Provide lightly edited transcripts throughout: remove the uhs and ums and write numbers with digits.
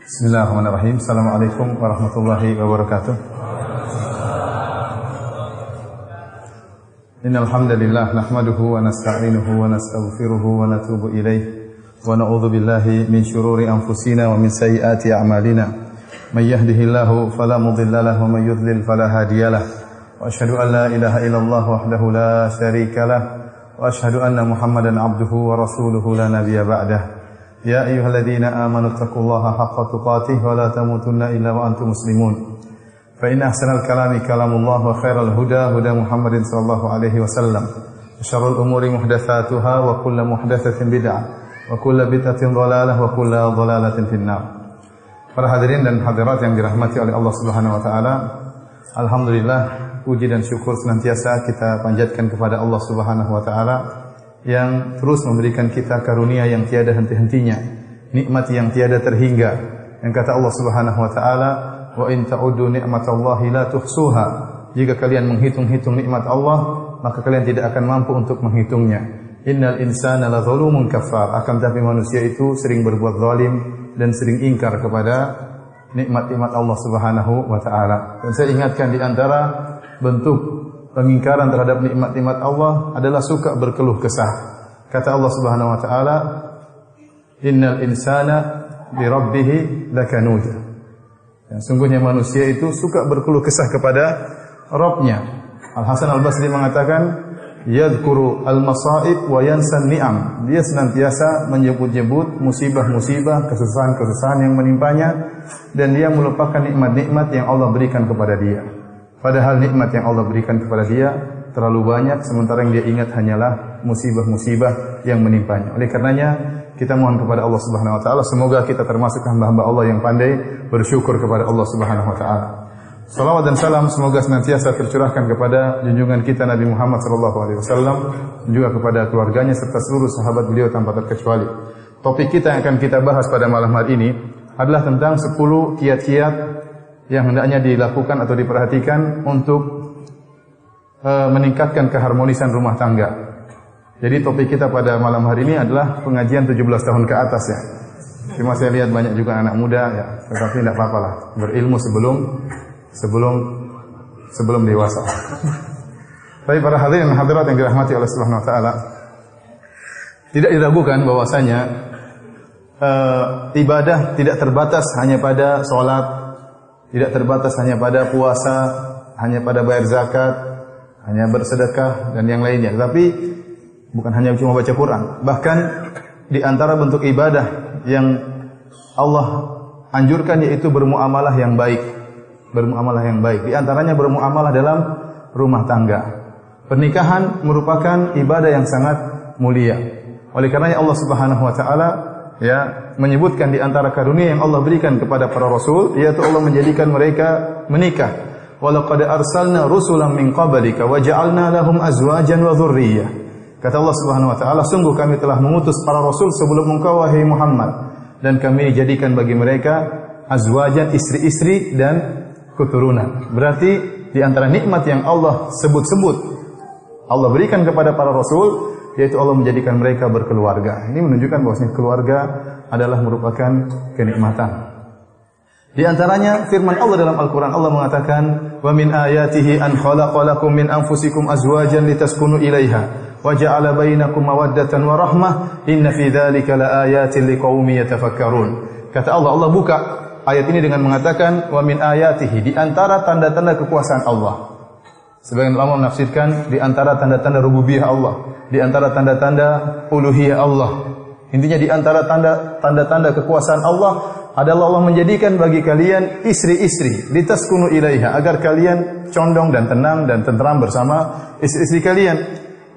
Bismillahirrahmanirrahim. Assalamualaikum warahmatullahi wabarakatuh. Innal hamdalillah nahmaduhu wa nasta'inuhu wa nastaghfiruhu wa natubu ilayh wa na'udzu billahi min shururi anfusina wa min sayyiati a'malina. May yahdihillahu fala mudilla lahu wa may yudlil fala hadiyalah. Wa asyhadu an la ilaha illallah wahdahu la syarika lah wa asyhadu anna Muhammadan 'abduhu wa rasuluhu la nabiyya ba'dah. Ya ayyuhalladzina amanu taqullaha haqqa tuqatih wa la tamutunna illa wa antum muslimun. Fa inna ahsanal kalami kalamullah wa khairal huda huda Muhammadin sallallahu alaihi wasallam. Syarrul umuri muhdatsatuha wa kullu muhdatsatin bid'ah wa kullu bid'atin dhalalah wa kullu dhalalatin finnar. Para hadirin dan hadirat yang dirahmati oleh Allah Subhanahu wa taala, alhamdulillah puji dan syukur senantiasa kita panjatkan kepada Allah Subhanahu wa taala yang terus memberikan kita karunia yang tiada henti-hentinya, nikmat yang tiada terhingga. Yang kata Allah Subhanahu wa taala, "Wa in ta'uddu ni'matallahi la tuhsuha." Jika kalian menghitung-hitung nikmat Allah, maka kalian tidak akan mampu untuk menghitungnya. Innal insana ladzalumun kafar. Akan tetapi manusia itu sering berbuat zalim dan sering ingkar kepada nikmat-nikmat Allah Subhanahu wa taala. Dan saya ingatkan di antara bentuk pengingkaran terhadap nikmat-nikmat Allah adalah suka berkeluh kesah. Kata Allah Subhanahu wa taala, "Innal insana bi rabbih lakanud." Sungguhnya manusia itu suka berkeluh kesah kepada Rabb-Nya. Al-Hasan Al-Basri mengatakan, "Yadhkuru al-masa'ib wa yansa ni'am." Dia senantiasa menyebut-nyebut musibah-musibah, kesusahan-kesusahan yang menimpanya dan dia melupakan nikmat-nikmat yang Allah berikan kepada dia. Padahal nikmat yang Allah berikan kepada dia terlalu banyak, sementara yang dia ingat hanyalah musibah-musibah yang menimpanya. Oleh karenanya, kita mohon kepada Allah Subhanahu wa taala semoga kita termasuk hamba-hamba Allah yang pandai bersyukur kepada Allah Subhanahu wa taala. Salawat dan salam semoga senantiasa tercurahkan kepada junjungan kita Nabi Muhammad sallallahu alaihi wasallam, juga kepada keluarganya serta seluruh sahabat beliau tanpa terkecuali. Topik kita yang akan kita bahas pada malam hari ini adalah tentang 10 kiat-kiat yang hendaknya dilakukan atau diperhatikan untuk meningkatkan keharmonisan rumah tangga. Jadi topik kita pada malam hari ini adalah pengajian 17 tahun ke atas ya. Cuma saya lihat banyak juga anak muda ya, tetapi tidak apa-apa lah, berilmu sebelum dewasa. Tapi para hadirin dan hadirat yang dirahmati oleh Subhanahu wa taala, tidak diragukan bahwasanya ibadah tidak terbatas hanya pada salat, tidak terbatas hanya pada puasa, hanya pada bayar zakat, hanya bersedekah dan yang lainnya. Tapi bukan hanya cuma baca Quran. Bahkan di antara bentuk ibadah yang Allah anjurkan yaitu bermuamalah yang baik. Bermuamalah yang baik. Di antaranya bermuamalah dalam rumah tangga. Pernikahan merupakan ibadah yang sangat mulia. Oleh karenanya Allah Subhanahu wa taala menyebutkan di antara karunia yang Allah berikan kepada para rasul, yaitu Allah menjadikan mereka menikah. Walaqad arsalna rusulan min qablika wa ja'alna lahum azwajan wa dzurriyyah. Kata Allah Subhanahu wa taala, sungguh kami telah mengutus para rasul sebelum engkau wahai Muhammad, dan kami jadikan bagi mereka azwajan, istri-istri dan keturunan. Berarti di antara nikmat yang Allah sebut-sebut Allah berikan kepada para rasul, yaitu Allah menjadikan mereka berkeluarga. Ini menunjukkan bahwasanya keluarga adalah merupakan kenikmatan. Di antaranya firman Allah dalam Al-Qur'an, Allah mengatakan, "Wa min ayatihi an khalaqalakum min anfusikum azwajan litaskunu ilaiha wa ja'ala bainakum mawaddatan wa rahmah inna fi dzalika laayatin liqaumin yatafakkarun." Kata Allah buka ayat ini dengan mengatakan, "Wa min ayatihi," di antara tanda-tanda kekuasaan Allah. Sebagian ulama menafsirkan di antara tanda-tanda rububiyah Allah, di antara tanda-tanda uluhiyah Allah. Intinya di antara tanda-tanda kekuasaan Allah adalah Allah menjadikan bagi kalian istri-istri, litaskunu ilaiha, agar kalian condong dan tenang dan tenteram bersama istri-istri kalian.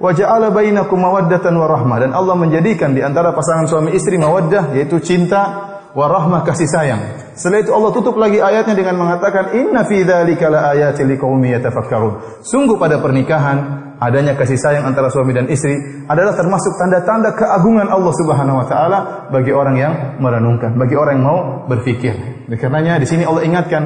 Wa ja'ala bainakum mawaddatan wa rahmah, dan Allah menjadikan di antara pasangan suami istri mawaddah, yaitu cinta, wa rahmah, kasih sayang. Setelah itu Allah tutup lagi ayatnya dengan mengatakan, "Inna fi dzalika laayatin liqaumin yatafakkarun." Sungguh pada pernikahan adanya kasih sayang antara suami dan istri adalah termasuk tanda-tanda keagungan Allah Subhanahu wa taala bagi orang yang merenungkan, bagi orang yang mau berfikir. Oleh karenanya di sini Allah ingatkan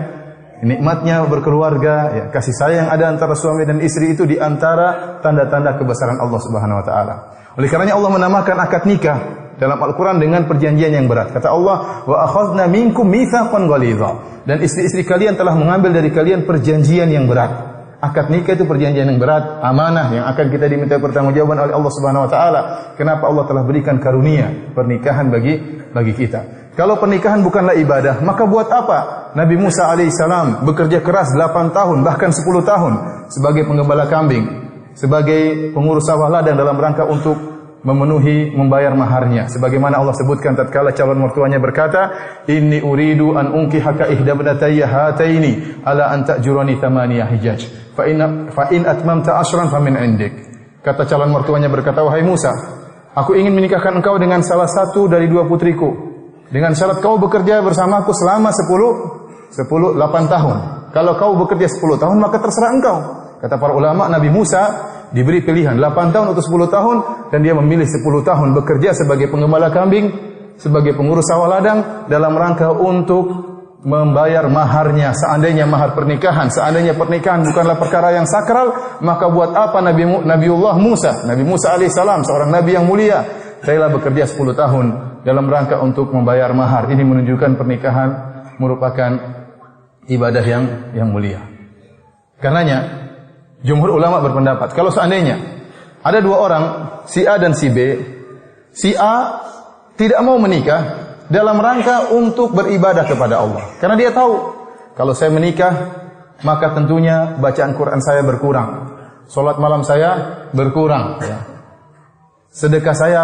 nikmatnya berkeluarga, kasih sayang ada antara suami dan istri itu di antara tanda-tanda kebesaran Allah Subhanahu wa taala. Oleh karenanya Allah menamakan akad nikah dalam Al-Quran dengan perjanjian yang berat. Kata Allah, wa akhadna minkum mitsaqan ghalidha. Dan istri-istri kalian telah mengambil dari kalian perjanjian yang berat. Akad nikah itu perjanjian yang berat, amanah yang akan kita diminta pertanggungjawaban oleh Allah Subhanahu wa taala. Kenapa Allah telah berikan karunia pernikahan bagi kita? Kalau pernikahan bukanlah ibadah, maka buat apa Nabi Musa alaihissalam bekerja keras 8 tahun bahkan 10 tahun sebagai penggembala kambing, sebagai pengurus sawah ladang dalam rangka untuk membayar maharnya, sebagaimana Allah sebutkan tatkala calon mertuanya berkata, inni uridu an unkihaka ihda ibnatayya hataini ala an ta'jurani thamaniyah hijaj fa in atmamta ashran famin indik. Kata calon mertuanya berkata, wahai Musa, aku ingin menikahkan engkau dengan salah satu dari 2 putriku dengan syarat kau bekerja bersamaku selama 8 tahun. Kalau kau bekerja 10 tahun maka terserah engkau. Kata para ulama, Nabi Musa diberi pilihan 8 tahun atau 10 tahun dan dia memilih 10 tahun bekerja sebagai penggembala kambing, sebagai pengurus sawah ladang dalam rangka untuk membayar maharnya. Seandainya mahar pernikahan, seandainya pernikahan bukanlah perkara yang sakral, maka buat apa Nabiullah Musa, Nabi Musa alaihissalam, seorang nabi yang mulia, rela bekerja 10 tahun dalam rangka untuk membayar mahar. Ini menunjukkan pernikahan merupakan ibadah yang mulia. Karenanya jumhur ulama berpendapat, kalau seandainya ada 2 orang, si A dan si B, si A tidak mau menikah dalam rangka untuk beribadah kepada Allah. Karena dia tahu, kalau saya menikah, maka tentunya bacaan Quran saya berkurang. Salat malam saya berkurang. Ya. Sedekah saya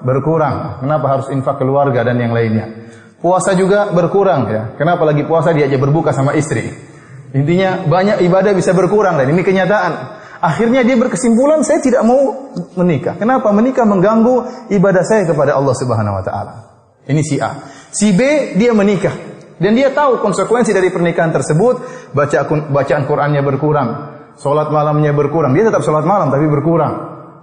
berkurang. Kenapa harus infak keluarga dan yang lainnya? Puasa juga berkurang. Ya. Kenapa lagi puasa diajak berbuka sama istri? Intinya banyak ibadah bisa berkurang dan ini kenyataan. Akhirnya dia berkesimpulan, saya tidak mau menikah. Kenapa? Menikah mengganggu ibadah saya kepada Allah Subhanahu wa taala. Ini si A. Si B dia menikah dan dia tahu konsekuensi dari pernikahan tersebut, bacaan Qur'annya berkurang, salat malamnya berkurang. Dia tetap salat malam tapi berkurang.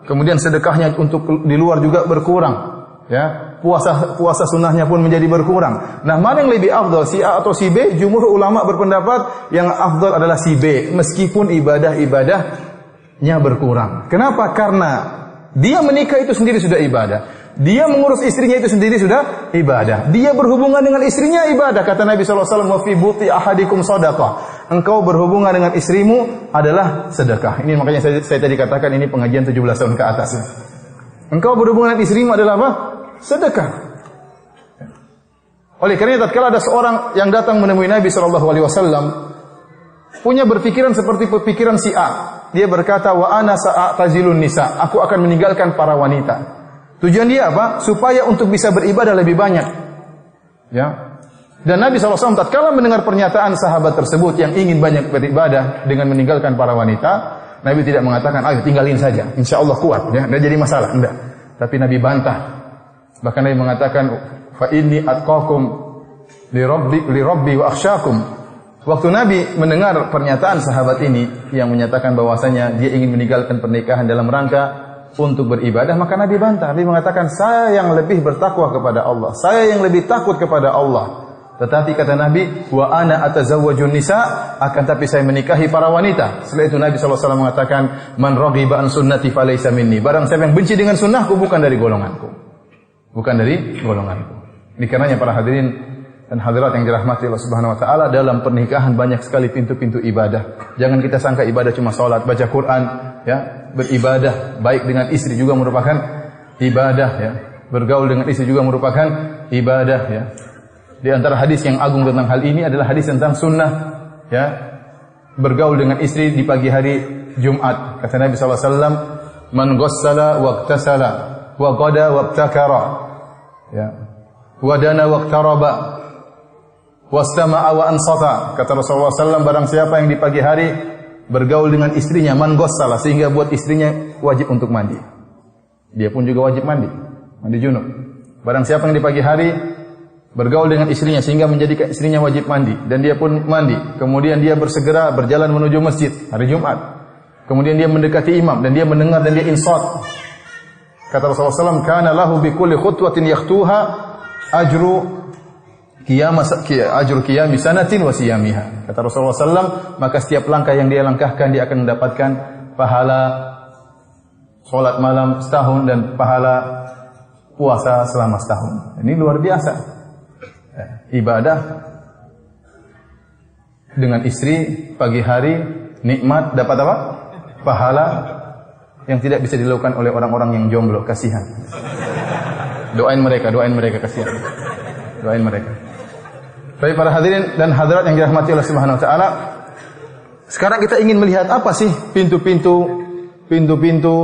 Kemudian sedekahnya untuk di luar juga berkurang. Ya, puasa sunnahnya pun menjadi berkurang. Nah, mana yang lebih afdal, si A atau si B? Jumhur ulama berpendapat yang afdal adalah si B, meskipun ibadahnya berkurang. Kenapa? Karena dia menikah itu sendiri sudah ibadah. Dia mengurus istrinya itu sendiri sudah ibadah. Dia berhubungan dengan istrinya ibadah. Kata Nabi SAW, wa fi buti ahadikum sadaqah. Engkau berhubungan dengan istrimu adalah sedekah. Ini makanya saya tadi katakan ini pengajian 17 tahun ke atas. Engkau berhubungan dengan istrimu adalah apa? Sedekah. Oleh karena tatkala ada seorang yang datang menemui Nabi SAW, punya berpikiran seperti pikiran si A. Dia berkata, wa ana sa'atazilun nisa. Aku akan meninggalkan para wanita. Tujuan dia apa? Supaya untuk bisa beribadah lebih banyak. Ya. Dan Nabi SAW tatkala mendengar pernyataan sahabat tersebut yang ingin banyak beribadah dengan meninggalkan para wanita, Nabi tidak mengatakan, ayo tinggalin saja, insya Allah kuat. Ya. Tidak jadi masalah. Tidak. Tapi Nabi bantah. Bahkan Nabi mengatakan, fa inni atqakum li rabbi wa akhsyakum. Waktu Nabi mendengar pernyataan sahabat ini yang menyatakan bahwasanya dia ingin meninggalkan pernikahan dalam rangka untuk beribadah, maka Nabi bantah. Nabi mengatakan, saya yang lebih bertakwa kepada Allah, saya yang lebih takut kepada Allah. Tetapi kata Nabi, wa ana atazawwajun nisa, akan tapi saya menikahi para wanita. Setelah itu Nabi SAW mengatakan, man raghiba an sunnati falaysa minni. Barang siapa yang benci dengan sunnahku, bukan dari golonganku. Bukan dari golonganku. Ini karenanya para hadirin dan hadirat yang dirahmati Allah Subhanahu wa taala, dalam pernikahan banyak sekali pintu-pintu ibadah. Jangan kita sangka ibadah cuma salat, baca Quran, ya, beribadah baik dengan istri juga merupakan ibadah, ya. Bergaul dengan istri juga merupakan ibadah, ya. Di antara hadis yang agung tentang hal ini adalah hadis tentang sunnah, ya. Bergaul dengan istri di pagi hari Jumat. Kata Nabi sallallahu alaihi wasallam, "Man ghassala waqtasala wa qada wabtakara." Ya. Wadana waqtaraba wastama'a wa ansata. Kata Rasulullah SAW, barang siapa yang di pagi hari bergaul dengan istrinya, man ghassala, sehingga buat istrinya wajib untuk mandi, dia pun juga wajib mandi junub. Barang siapa yang di pagi hari bergaul dengan istrinya sehingga menjadikan istrinya wajib mandi dan dia pun mandi, kemudian dia bersegera berjalan menuju masjid hari Jumat, kemudian dia mendekati imam dan dia mendengar dan dia insat. Kata Rasulullah SAW, kana lahu bi kulli khutwatin yakhtuha ajru qiyami sanatin wa siyamiha. Kata Rasulullah SAW, maka setiap langkah yang dia langkahkan dia akan mendapatkan pahala salat malam setahun dan pahala puasa selama setahun. Ini luar biasa. Ibadah dengan istri pagi hari, nikmat, dapat apa? Pahala yang tidak bisa dilakukan oleh orang-orang yang jomblo, kasihan. Doain mereka kasihan. Doain mereka. Baik para hadirin dan hadirat yang dirahmati Allah Subhanahu wa taala, sekarang kita ingin melihat apa sih pintu-pintu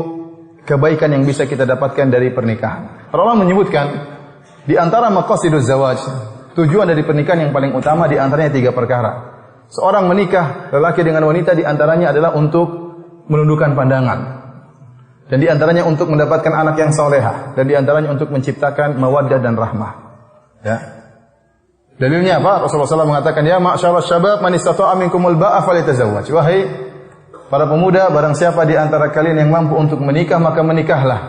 kebaikan yang bisa kita dapatkan dari pernikahan. Para ulama menyebutkan di antara maqasiduz zawaj, tujuan dari pernikahan yang paling utama di antaranya 3 perkara. Seorang menikah lelaki dengan wanita di antaranya adalah untuk menundukkan pandangan. Dan di antaranya untuk mendapatkan anak yang salehah, dan di antaranya untuk menciptakan mawaddah dan rahmah. Ya. Dalilnya apa? Rasulullah SAW mengatakan, "Ya ma'syaral syabab, man istata'a minkumul ba'a falyatazawwaj." Wahai para pemuda, barang siapa di antara kalian yang mampu untuk menikah, maka menikahlah.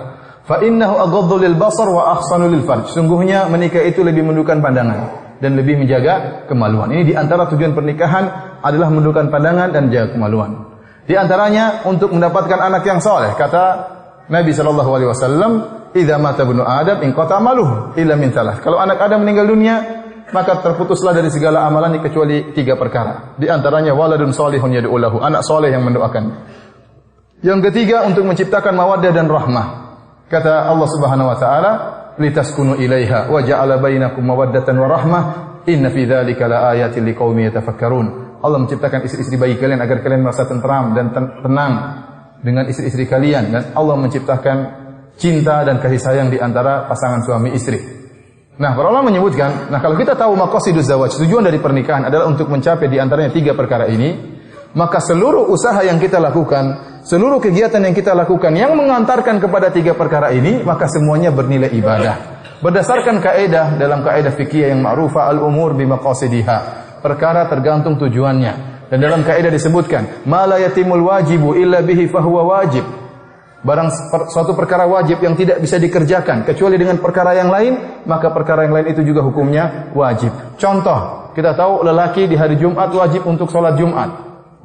Fa innahu aghaddu lil basar wa ahsanu lil farj. Sungguhnya menikah itu lebih menundukkan pandangan dan lebih menjaga kemaluan. Ini di antara tujuan pernikahan adalah menundukkan pandangan dan menjaga kemaluan. Di antaranya untuk mendapatkan anak yang saleh. Kata Nabi sallallahu alaihi wasallam, "Idza mata ibnu Adam inqata amaluhu illa min thalath." Kalau anak Adam meninggal dunia, maka terputuslah dari segala amalan kecuali 3 perkara. Di antaranya waladun salihun yad'u lahu, anak saleh yang mendoakan. Yang ketiga untuk menciptakan mawaddah dan rahmah. Kata Allah Subhanahu wa taala, "Litaskunu ilaiha wa ja'ala bainakum mawaddatan wa rahmah, inna fi dzalika laayatin liqaumin yatafakkarun." Allah menciptakan istri-istri bagi kalian agar kalian merasa tentram dan tenang dengan istri-istri kalian, dan Allah menciptakan cinta dan kasih sayang di antara pasangan suami istri. Nah, para ulama menyebutkan, kalau kita tahu maqasiduz zawaj, tujuan dari pernikahan adalah untuk mencapai di antaranya 3 perkara ini, maka seluruh usaha yang kita lakukan, seluruh kegiatan yang kita lakukan yang mengantarkan kepada 3 perkara ini, maka semuanya bernilai ibadah. Berdasarkan kaidah dalam kaidah fikih yang ma'rufah, al-umur bimaqasidiha. Perkara tergantung tujuannya. Dan dalam kaidah disebutkan, ma la yatimul wajibu illa bihi fahuwa wajib. Barang suatu perkara wajib yang tidak bisa dikerjakan kecuali dengan perkara yang lain, maka perkara yang lain itu juga hukumnya wajib. Contoh, kita tahu lelaki di hari Jumat wajib untuk sholat Jumat.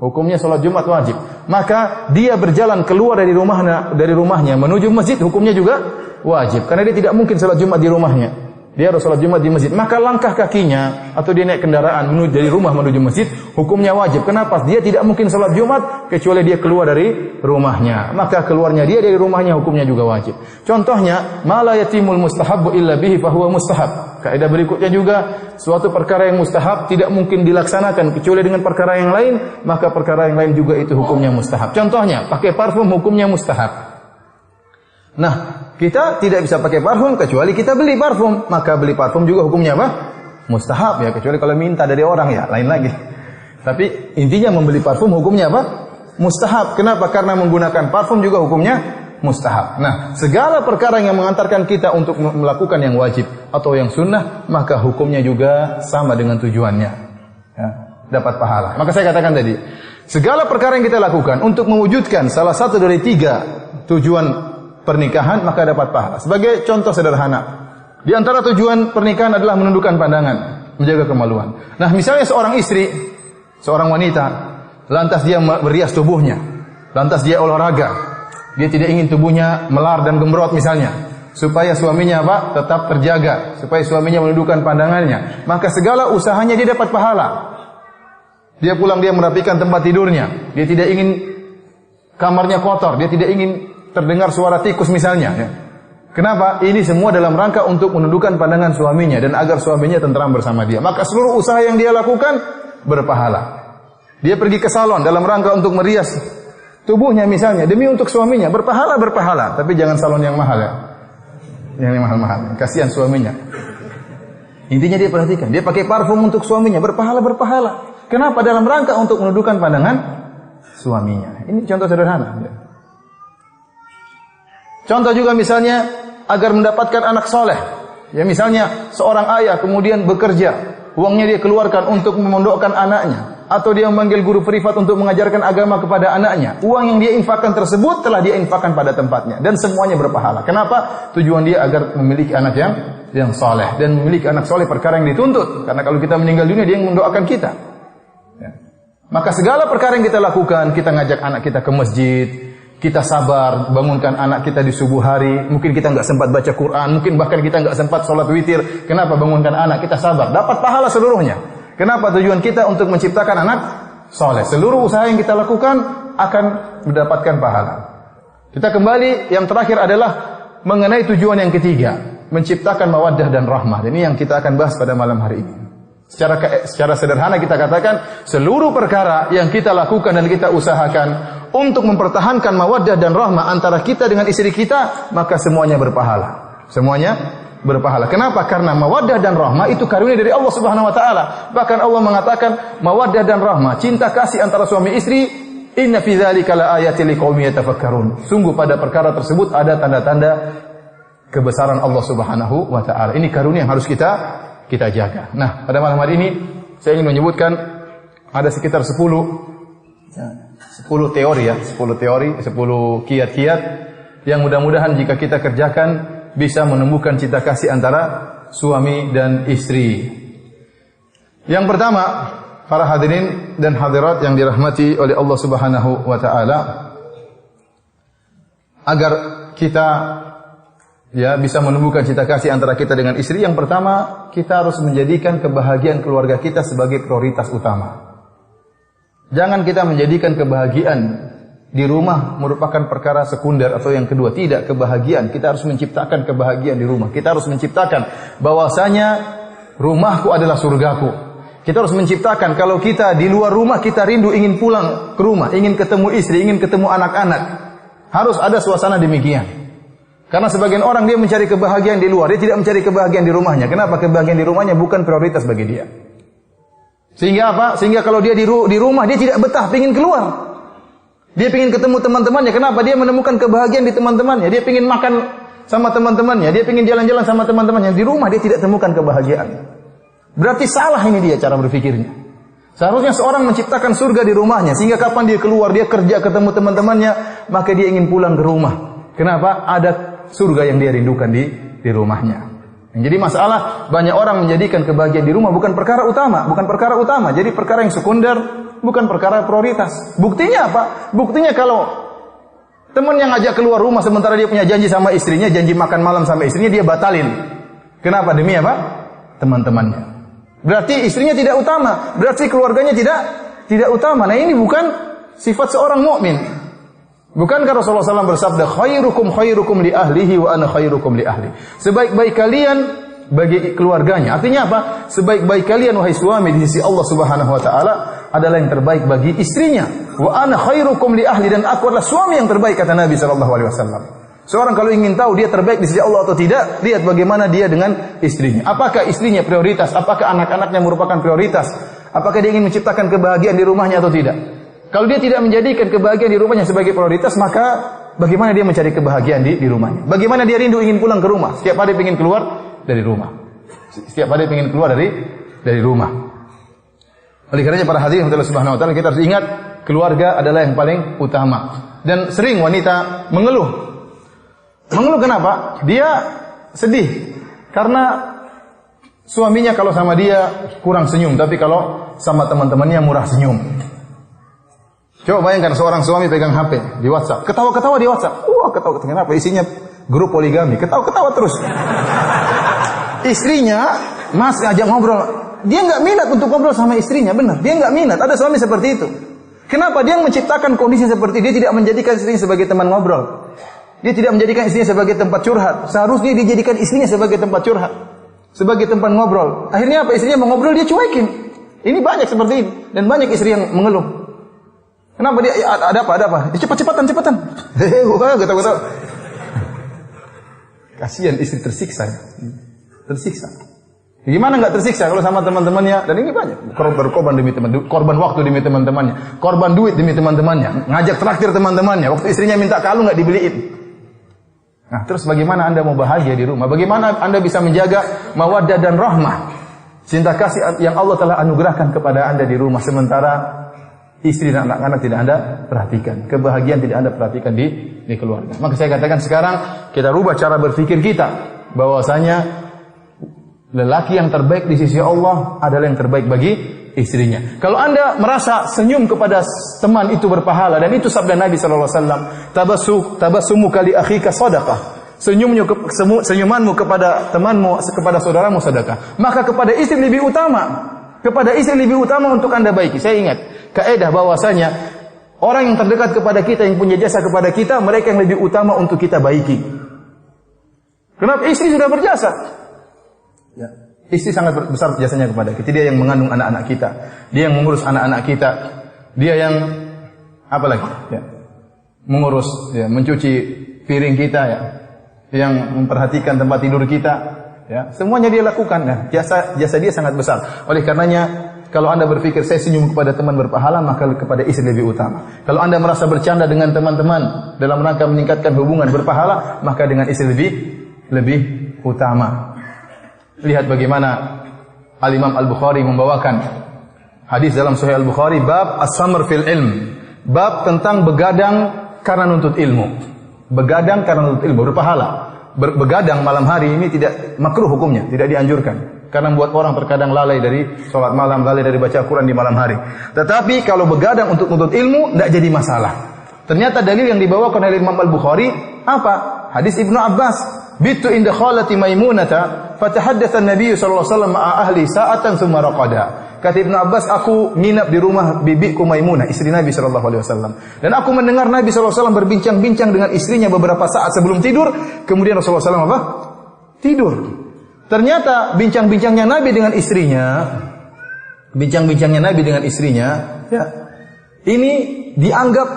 Hukumnya sholat Jumat wajib. Maka dia berjalan keluar dari rumahnya menuju masjid, hukumnya juga wajib. Karena dia tidak mungkin sholat Jumat di rumahnya. Dia harus sholat Jumat di masjid. Maka langkah kakinya atau dia naik kendaraan dari rumah menuju masjid, hukumnya wajib. Kenapa? Dia tidak mungkin sholat Jumat kecuali dia keluar dari rumahnya. Maka keluarnya dia dari rumahnya hukumnya juga wajib. Contohnya, ma la yatimul mustahabbu illa bihi fahuwa mustahab. Kaidah berikutnya juga, suatu perkara yang mustahab tidak mungkin dilaksanakan kecuali dengan perkara yang lain, maka perkara yang lain juga itu hukumnya mustahab. Contohnya, pakai parfum hukumnya mustahab. Nah, kita tidak bisa pakai parfum kecuali kita beli parfum. Maka beli parfum juga hukumnya apa? Mustahab ya, kecuali kalau minta dari orang ya, lain lagi. Tapi intinya membeli parfum hukumnya apa? Mustahab. Kenapa? Karena menggunakan parfum juga hukumnya mustahab. Nah, segala perkara yang mengantarkan kita untuk melakukan yang wajib atau yang sunnah, maka hukumnya juga sama dengan tujuannya. Ya, dapat pahala. Maka saya katakan tadi, segala perkara yang kita lakukan untuk mewujudkan salah satu dari 3 tujuan pernikahan, maka dapat pahala. Sebagai contoh sederhana, di antara tujuan pernikahan adalah menundukkan pandangan, menjaga kemaluan. Nah, misalnya seorang istri, seorang wanita, lantas dia merias tubuhnya, lantas dia olahraga, dia tidak ingin tubuhnya melar dan gembrot misalnya, supaya suaminya apa? Tetap terjaga, supaya suaminya menundukkan pandangannya, maka segala usahanya dia dapat pahala. Dia pulang, dia merapikan tempat tidurnya, dia tidak ingin kamarnya kotor, dia tidak ingin terdengar suara tikus misalnya. Ya. Kenapa? Ini semua dalam rangka untuk menundukkan pandangan suaminya dan agar suaminya tentram bersama dia. Maka seluruh usaha yang dia lakukan berpahala. Dia pergi ke salon dalam rangka untuk merias tubuhnya misalnya demi untuk suaminya, berpahala. Tapi jangan salon yang mahal ya, yang mahal-mahal. Kasihan suaminya. Intinya dia perhatikan, dia pakai parfum untuk suaminya, berpahala. Kenapa? Dalam rangka untuk menundukkan pandangan suaminya. Ini contoh sederhana. Ya. Contoh juga misalnya agar mendapatkan anak soleh. Ya misalnya seorang ayah kemudian bekerja, uangnya dia keluarkan untuk memondokkan anaknya, atau dia memanggil guru privat untuk mengajarkan agama kepada anaknya. Uang yang dia infakkan tersebut telah dia infakkan pada tempatnya dan semuanya berpahala. Kenapa? Tujuan dia agar memiliki anak yang soleh, dan memiliki anak soleh perkara yang dituntut. Karena kalau kita meninggal dunia dia yang mendoakan kita. Ya. Maka segala perkara yang kita lakukan, kita ngajak anak kita ke masjid, kita sabar, bangunkan anak kita di subuh hari. Mungkin kita nggak sempat baca Quran, mungkin bahkan kita nggak sempat sholat witir. Kenapa bangunkan anak? Kita sabar, dapat pahala seluruhnya. Kenapa? Tujuan kita untuk menciptakan anak soleh. Seluruh usaha yang kita lakukan akan mendapatkan pahala. Kita kembali, yang terakhir adalah mengenai tujuan yang ketiga, menciptakan mawaddah dan rahmah. Ini yang kita akan bahas pada malam hari ini. Secara sederhana kita katakan, seluruh perkara yang kita lakukan dan kita usahakan untuk mempertahankan mawaddah dan rahmah antara kita dengan istri kita, maka semuanya berpahala. Semuanya berpahala. Kenapa? Karena mawaddah dan rahmah itu karunia dari Allah Subhanahu wa taala. Bahkan Allah mengatakan mawaddah dan rahmah, cinta kasih antara suami istri, inna fi dzalika laayatin liqaumin yatafakkarun. Sungguh pada perkara tersebut ada tanda-tanda kebesaran Allah Subhanahu wa taala. Ini karunia yang harus kita jaga. Nah, pada malam hari ini saya ingin menyebutkan ada sekitar 10 teori ya, 10 kiat-kiat yang mudah-mudahan jika kita kerjakan bisa menumbuhkan cinta kasih antara suami dan istri. Yang pertama, para hadirin dan hadirat yang dirahmati oleh Allah Subhanahu wa taala, agar kita bisa menumbuhkan cinta kasih antara kita dengan istri, yang pertama kita harus menjadikan kebahagiaan keluarga kita sebagai prioritas utama. Jangan kita menjadikan kebahagiaan di rumah merupakan perkara sekunder atau yang kedua. Tidak, kebahagiaan kita harus menciptakan kebahagiaan di rumah. Kita harus menciptakan bahwasanya rumahku adalah surgaku. Kita harus menciptakan kalau kita di luar rumah kita rindu ingin pulang ke rumah, ingin ketemu istri, ingin ketemu anak-anak. Harus ada suasana demikian. Karena sebagian orang dia mencari kebahagiaan di luar, dia tidak mencari kebahagiaan di rumahnya. Kenapa? Kebahagiaan di rumahnya bukan prioritas bagi dia. Sehingga apa? Sehingga kalau dia di rumah dia tidak betah, ingin keluar. Dia ingin ketemu teman-temannya. Kenapa? Dia menemukan kebahagiaan di teman-temannya. Dia ingin makan sama teman-temannya. Dia ingin jalan-jalan sama teman-temannya. Di rumah dia tidak temukan kebahagiaan. Berarti salah ini dia cara berpikirnya. Seharusnya seorang menciptakan surga di rumahnya. Sehingga kapan dia keluar, dia kerja ketemu teman-temannya, maka dia ingin pulang ke rumah. Kenapa? Ada surga yang dia rindukan di rumahnya. Jadi masalah banyak orang menjadikan kebahagiaan di rumah bukan perkara utama, jadi perkara yang sekunder, bukan perkara prioritas. Buktinya apa? Buktinya kalau teman yang ngajak keluar rumah sementara dia punya janji sama istrinya, janji makan malam sama istrinya, dia batalin. Kenapa? Demi apa? Teman-temannya. Berarti istrinya tidak utama, berarti keluarganya tidak utama. Nah, ini bukan sifat seorang mukmin. Bukankah Rasulullah SAW bersabda, khairukum li ahlihi wa ana khairukum li ahli. Sebaik-baik kalian bagi keluarganya. Artinya apa? Sebaik-baik kalian wahai suami di sisi Allah Subhanahu wa taala adalah yang terbaik bagi istrinya. Wa ana khairukum li ahli, dan aku adalah suami yang terbaik, kata Nabi sallallahu alaihi wasallam. Seorang kalau ingin tahu dia terbaik di sisi Allah atau tidak, lihat bagaimana dia dengan istrinya. Apakah istrinya prioritas? Apakah anak-anaknya merupakan prioritas? Apakah dia ingin menciptakan kebahagiaan di rumahnya atau tidak? Kalau dia tidak menjadikan kebahagiaan di rumahnya sebagai prioritas, maka bagaimana dia mencari kebahagiaan di rumahnya? Bagaimana dia rindu ingin pulang ke rumah? Setiap hari ingin keluar dari rumah. Setiap hari ingin keluar dari rumah. Oleh karenanya para hadirin Allah Subhanahu wa taala, kita harus ingat keluarga adalah yang paling utama. Dan sering wanita mengeluh. Mengeluh kenapa? Dia sedih karena suaminya kalau sama dia kurang senyum, tapi kalau sama teman-temannya murah senyum. Coba bayangkan seorang suami pegang HP di WhatsApp, ketawa-ketawa di WhatsApp. Ketawa. Kenapa? Isinya grup poligami, ketawa-ketawa terus. Istrinya masih ajak ngobrol. Dia nggak minat untuk ngobrol sama istrinya, benar. Dia nggak minat. Ada suami seperti itu. Kenapa? Dia menciptakan kondisi seperti itu. Dia tidak menjadikan istrinya sebagai teman ngobrol. Dia tidak menjadikan istrinya sebagai tempat curhat. Seharusnya dia jadikan istrinya sebagai tempat curhat, sebagai tempat ngobrol. Akhirnya apa? Istrinya mau ngobrol, dia cuekin. Ini banyak seperti ini, dan banyak istri yang mengeluh. Kenapa dia? Ada apa? Cepat-cepatan. Kata-kata. Kasihan istri tersiksa. Gimana nggak tersiksa kalau sama teman-temannya? Dan ini banyak. Berkorban demi teman, korban waktu demi teman-temannya, korban duit demi teman-temannya, ngajak traktir teman-temannya. Waktu istrinya minta kalung nggak dibeliin. Nah, terus bagaimana Anda mau bahagia di rumah? Bagaimana Anda bisa menjaga mawaddah dan rahmah, cinta kasih yang Allah telah anugerahkan kepada Anda di rumah, sementara istri dan anak-anak tidak Anda perhatikan, kebahagiaan tidak Anda perhatikan di keluarga. Maka saya katakan sekarang kita rubah cara berpikir kita, bahwasanya lelaki yang terbaik di sisi Allah adalah yang terbaik bagi istrinya. Kalau Anda merasa senyum kepada teman itu berpahala, dan itu sabda Nabi sallallahu alaihi wasallam, tabassumuka li akhika shadaqah. Senyumanmu kepada temanmu, kepada saudaramu sedekah. Maka kepada istri lebih utama. Kepada istri lebih utama untuk Anda baiki. Saya ingat kaidah bahwasanya orang yang terdekat kepada kita, yang punya jasa kepada kita, mereka yang lebih utama untuk kita baiki. Kenapa? Istri sudah berjasa. Ya. Istri sangat besar jasanya kepada kita. Dia yang mengandung anak-anak kita. Dia yang mengurus anak-anak kita. Dia yang apa lagi? Ya. Mengurus, ya, mencuci piring kita, ya. Yang memperhatikan tempat tidur kita, ya, semuanya dia lakukan. Nah, jasa dia sangat besar. Oleh karenanya, kalau Anda berpikir saya senyum kepada teman berpahala, maka kepada istri lebih utama. Kalau Anda merasa bercanda dengan teman-teman dalam rangka meningkatkan hubungan berpahala, maka dengan istri lebih utama. Lihat bagaimana Al-Imam Al-Bukhari membawakan hadis dalam Sahih Al-Bukhari, bab as-samr fil ilm, bab tentang begadang karena nuntut ilmu. Begadang karena nuntut ilmu berpahala. Begadang malam hari ini tidak makruh hukumnya, tidak dianjurkan. Karena membuat orang terkadang lalai dari sholat malam, lalai dari baca Al-Quran di malam hari. Tetapi kalau begadang untuk nuntut ilmu, tidak jadi masalah. Ternyata dalil yang dibawakan oleh Imam Al-Bukhari apa? Hadis Ibnu Abbas, bitu inda khalati Maimunata, fatahaddatsa an-nabiy sallallahu alaihi wasallam ma'a ahli sa'atan tsumma raqada. Kata Ibnu Abbas, aku nginap di rumah bibiku Maimunah, istri Nabi sallallahu alaihi wasallam. Dan aku mendengar Nabi sallallahu alaihi wasallam berbincang-bincang dengan istrinya beberapa saat sebelum tidur, kemudian Rasulullah SAW apa? Tidur. Ternyata bincang-bincangnya Nabi dengan istrinya, ya, ini dianggap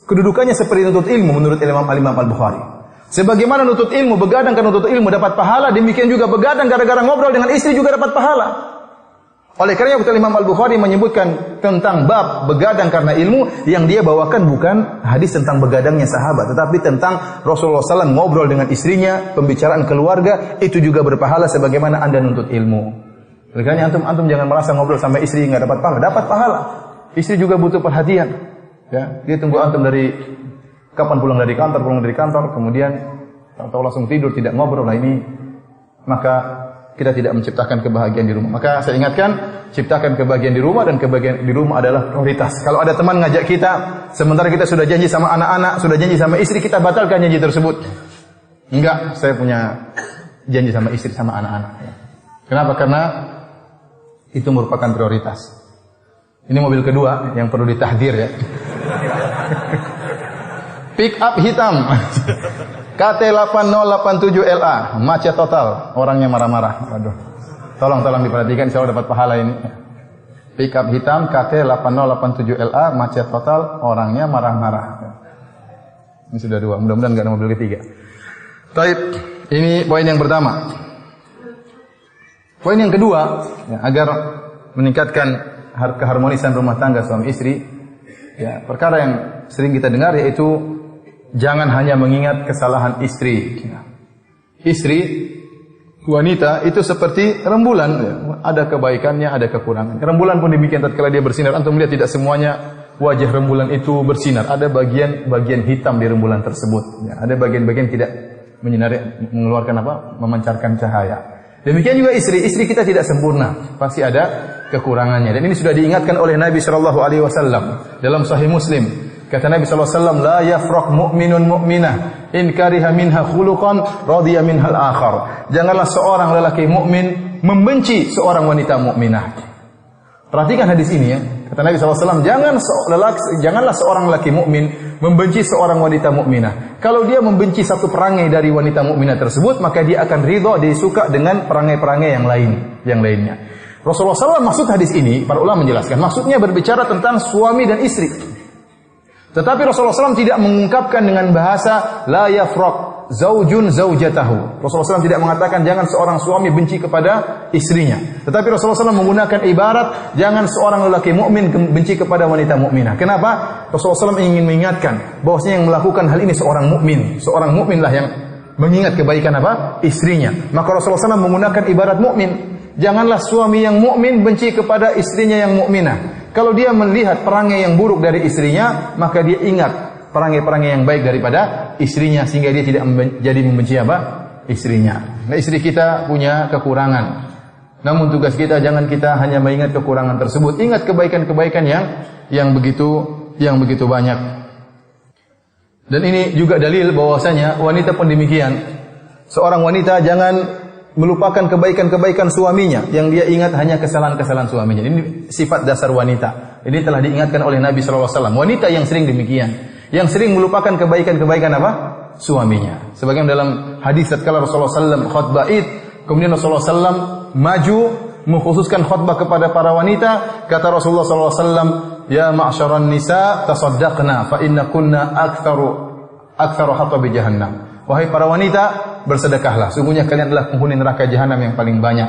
kedudukannya seperti nuntut ilmu menurut Imam Al-Bukhari. Sebagaimana nuntut ilmu, begadang karena nuntut ilmu dapat pahala, demikian juga begadang gara-gara ngobrol dengan istri juga dapat pahala. Oleh karena itu Imam Al-Bukhari menyebutkan tentang bab begadang karena ilmu, yang dia bawakan bukan hadis tentang begadangnya sahabat, tetapi tentang Rasulullah SAW ngobrol dengan istrinya, pembicaraan keluarga, itu juga berpahala sebagaimana Anda nuntut ilmu. Oleh karena antum jangan merasa ngobrol sama istri nggak dapat pahala. Dapat pahala. Istri juga butuh perhatian. Ya, dia tunggu antum dari kapan pulang dari kantor, kemudian atau langsung tidur, tidak ngobrol. Nah ini maka kita tidak menciptakan kebahagiaan di rumah. Maka saya ingatkan, ciptakan kebahagiaan di rumah, dan kebahagiaan di rumah adalah prioritas. Kalau ada teman ngajak kita, sementara kita sudah janji sama anak-anak, sudah janji sama istri, kita batalkan janji tersebut. Enggak, saya punya janji sama istri, sama anak-anak. Kenapa? Karena itu merupakan prioritas. Ini mobil kedua yang perlu ditahdir, ya. Pick up hitam. KT8087LA, macet total, orangnya marah-marah. Waduh. Tolong diperhatikan, insyaallah dapat pahala ini. Pickup hitam KT8087LA, macet total, orangnya marah-marah. Ini sudah dua, mudah-mudahan enggak ada mobil ketiga. Baik, ini poin yang pertama. Poin yang kedua, ya, agar meningkatkan keharmonisan rumah tangga suami istri, ya, perkara yang sering kita dengar yaitu jangan hanya mengingat kesalahan istri. Istri, wanita itu seperti rembulan, ya. Ada kebaikannya, ada kekurangan. Rembulan pun demikian, tatkala dia bersinar, antum melihat tidak semuanya wajah rembulan itu bersinar. Ada bagian hitam di rembulan tersebut. Ya. Ada bagian-bagian tidak menyinari, mengeluarkan apa? Memancarkan cahaya. Demikian juga istri kita tidak sempurna, pasti ada kekurangannya. Dan ini sudah diingatkan oleh Nabi sallallahu alaihi wasallam dalam Sahih Muslim. Kata Nabi sallallahu alaihi wasallam, la yafraq mu'minun mu'minah in kariha minha khuluqan radiya minhal akhar. Janganlah seorang lelaki mukmin membenci seorang wanita mukminah. Perhatikan hadis ini, ya. Kata Nabi sallallahu alaihi wasallam, janganlah seorang lelaki mukmin membenci seorang wanita mukminah. Kalau dia membenci satu perangai dari wanita mukminah tersebut, maka dia akan ridha, dia suka dengan perangai-perangai yang lainnya. Rasulullah SAW maksud hadis ini, para ulama menjelaskan, maksudnya berbicara tentang suami dan istri. Tetapi Rasulullah SAW tidak mengungkapkan dengan bahasa la yafraq zaujun zaujatahu. Rasulullah SAW tidak mengatakan jangan seorang suami benci kepada istrinya. Tetapi Rasulullah SAW menggunakan ibarat jangan seorang lelaki mukmin benci kepada wanita mukminah. Kenapa? Rasulullah SAW ingin mengingatkan bahwasanya yang melakukan hal ini seorang mukmin. Seorang mukminlah yang mengingat kebaikan apa? Istrinya. Maka Rasulullah SAW menggunakan ibarat mukmin. Janganlah suami yang mukmin benci kepada istrinya yang mukminah. Kalau dia melihat perangai yang buruk dari istrinya, maka dia ingat perangai-perangai yang baik daripada istrinya, sehingga dia tidak jadi membenci apa? Istrinya. Nah, istri kita punya kekurangan. Namun tugas kita jangan kita hanya mengingat kekurangan tersebut, ingat kebaikan-kebaikan yang begitu banyak. Dan ini juga dalil bahwasanya wanita pun demikian. Seorang wanita jangan melupakan kebaikan-kebaikan suaminya, yang dia ingat hanya kesalahan-kesalahan suaminya. Ini sifat dasar wanita. Ini telah diingatkan oleh Nabi sallallahu alaihi wasallam. Wanita yang sering demikian, yang sering melupakan kebaikan-kebaikan apa? Suaminya. Sebagaimana dalam hadis tatkala Rasulullah sallallahu alaihi wasallam khutbah Id, kemudian Rasulullah sallallahu alaihi wasallam maju mengkhususkan khutbah kepada para wanita, kata Rasulullah sallallahu alaihi wasallam, "Ya ma'syaran nisa, tasaddaqna fa innakunna aktsaru hatabi jahannam." Wahai para wanita, bersedekahlah, sungguhnya kalian adalah penghuni neraka jahanam yang paling banyak.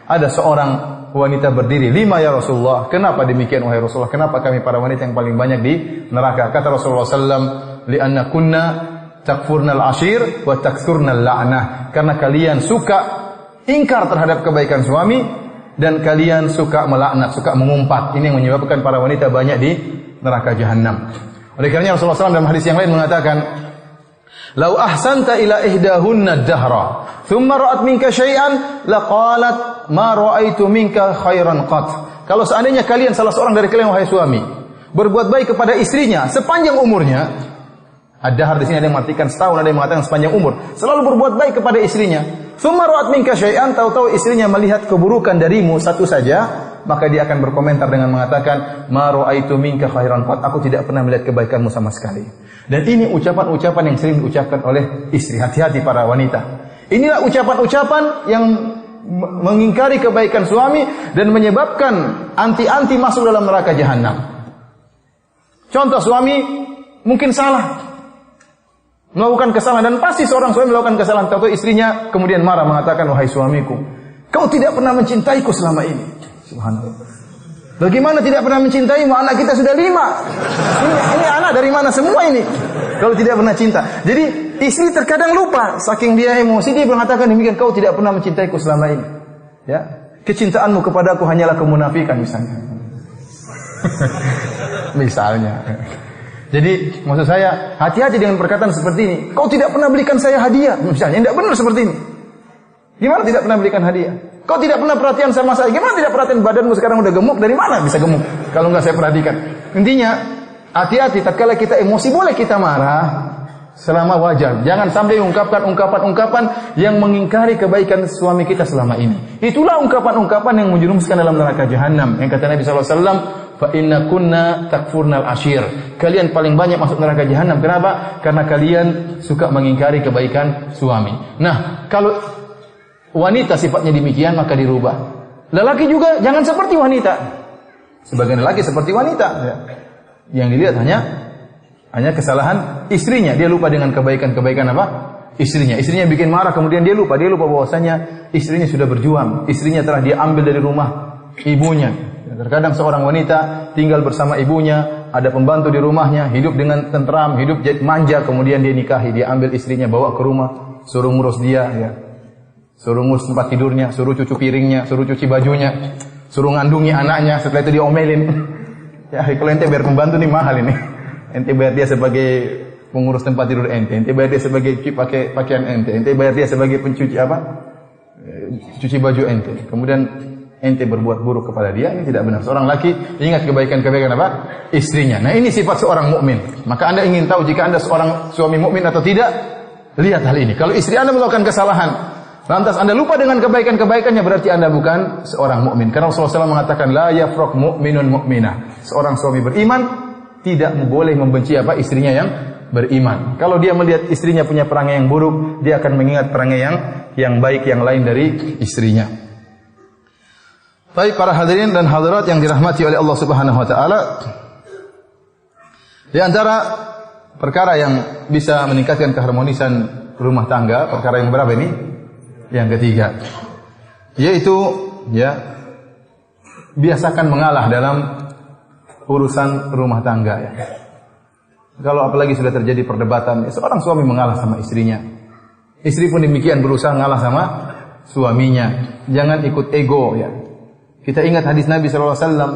Ada seorang wanita berdiri, "Lima ya Rasulullah." Kenapa demikian wahai Rasulullah? Kenapa kami para wanita yang paling banyak di neraka? Kata Rasulullah sallallahu alaihi wasallam, "Li'anna kunna takfurnal ashir wa takthurnal la'nah." Karena kalian suka ingkar terhadap kebaikan suami dan kalian suka melaknat, suka mengumpat. Ini yang menyebabkan para wanita banyak di neraka jahanam. Oleh karenanya Rasulullah SAW dalam hadis yang lain mengatakan, "Lau ahsanta ila ihdahunna dahra, thumma ra'at minka syai'an, laqalat ma ra'aitu minka khairan qat." Kalau seandainya kalian, salah seorang dari kalian wahai suami, berbuat baik kepada istrinya sepanjang umurnya, ad-dahr di sini ada yang mengartikan setahun, ada yang mengatakan sepanjang umur, selalu berbuat baik kepada istrinya. Thumma ra'at minka syai'an, tahu-tahu istrinya melihat keburukan darimu satu saja, maka dia akan berkomentar dengan mengatakan, "Ma ra'aitu minka khairan qat." Aku tidak pernah melihat kebaikanmu sama sekali. Dan ini ucapan-ucapan yang sering diucapkan oleh istri. Hati-hati para wanita. Inilah ucapan-ucapan yang mengingkari kebaikan suami dan menyebabkan anti-anti masuk dalam neraka jahanam. Contoh, suami mungkin salah, melakukan kesalahan, dan pasti seorang suami melakukan kesalahan. Tahu istrinya kemudian marah mengatakan, "Wahai suamiku, kau tidak pernah mencintaiku selama ini." Subhanallah. Bagaimana tidak pernah mencintaimu? Anak kita sudah 5. Ini anak dari mana semua ini? Kalau tidak pernah cinta. Jadi istri terkadang lupa, saking dia emosi dia mengatakan demikian, "Kau tidak pernah mencintaiku selama ini." Ya, kecintaanmu kepadaku hanyalah kemunafikan misalnya. Misalnya. Jadi maksud saya, hati-hati dengan perkataan seperti ini. "Kau tidak pernah belikan saya hadiah." Misalnya, tidak benar seperti ini. Gimana tidak pernah belikan hadiah? "Kau tidak pernah perhatian sama saya." Gimana tidak perhatian? Badanmu sekarang udah gemuk, dari mana bisa gemuk kalau nggak saya perhatikan? Intinya, hati-hati. Tatkala kita emosi boleh kita marah, selama wajar. Jangan sampai mengungkapkan ungkapan-ungkapan yang mengingkari kebaikan suami kita selama ini. Itulah ungkapan-ungkapan yang menjerumuskan dalam neraka jahanam. Yang kata Nabi sallallahu alaihi wasallam, "Fa inna kunna takfurnal ashir." Kalian paling banyak masuk neraka jahanam. Kenapa? Karena kalian suka mengingkari kebaikan suami. Nah, kalau wanita sifatnya demikian maka dirubah. Lelaki juga jangan seperti wanita. Sebagian lelaki seperti wanita, ya. Yang dilihat hanya kesalahan istrinya. Dia lupa dengan kebaikan-kebaikan apa? Istrinya. Istrinya bikin marah, kemudian dia lupa bahwasanya istrinya sudah berjuang. Istrinya telah dia ambil dari rumah ibunya. Terkadang seorang wanita tinggal bersama ibunya, ada pembantu di rumahnya, hidup dengan tentram, hidup manja, kemudian dia nikahi, dia ambil istrinya bawa ke rumah, suruh ngurus dia, ya. Suruh ngurus tempat tidurnya, suruh cuci piringnya, suruh cuci bajunya, suruh ngandungi anaknya, setelah itu diomelin. Ya, kalau ente bayar pembantu nih mahal ini. Ente bayar dia sebagai pengurus tempat tidur ente bayar dia sebagai pakai pakaian ente bayar dia sebagai pencuci apa? Cuci baju ente. Kemudian ente berbuat buruk kepada dia, ini tidak benar. Seorang laki ingat kebaikan-kebaikan apa? Istrinya. Nah, ini sifat seorang mukmin. Maka Anda ingin tahu jika Anda seorang suami mukmin atau tidak? Lihat hal ini. Kalau istri Anda melakukan kesalahan, lantas Anda lupa dengan kebaikan-kebaikannya, berarti Anda bukan seorang mukmin. Karena Rasulullah SAW mengatakan, "La yafraq mu'minun mu'minah." Seorang suami beriman tidak boleh membenci apa? Istrinya yang beriman. Kalau dia melihat istrinya punya perangai yang buruk, dia akan mengingat perangai yang baik yang lain dari istrinya. Baik para hadirin dan hadirat yang dirahmati oleh Allah Subhanahu wa taala, di antara perkara yang bisa meningkatkan keharmonisan rumah tangga, perkara yang berapa ini? Yang ketiga, yaitu ya biasakan mengalah dalam urusan rumah tangga, ya. Kalau apalagi sudah terjadi perdebatan, seorang suami mengalah sama istrinya, istri pun demikian berusaha mengalah sama suaminya. Jangan ikut ego, ya. Kita ingat hadis Nabi sallallahu alaihi wasallam,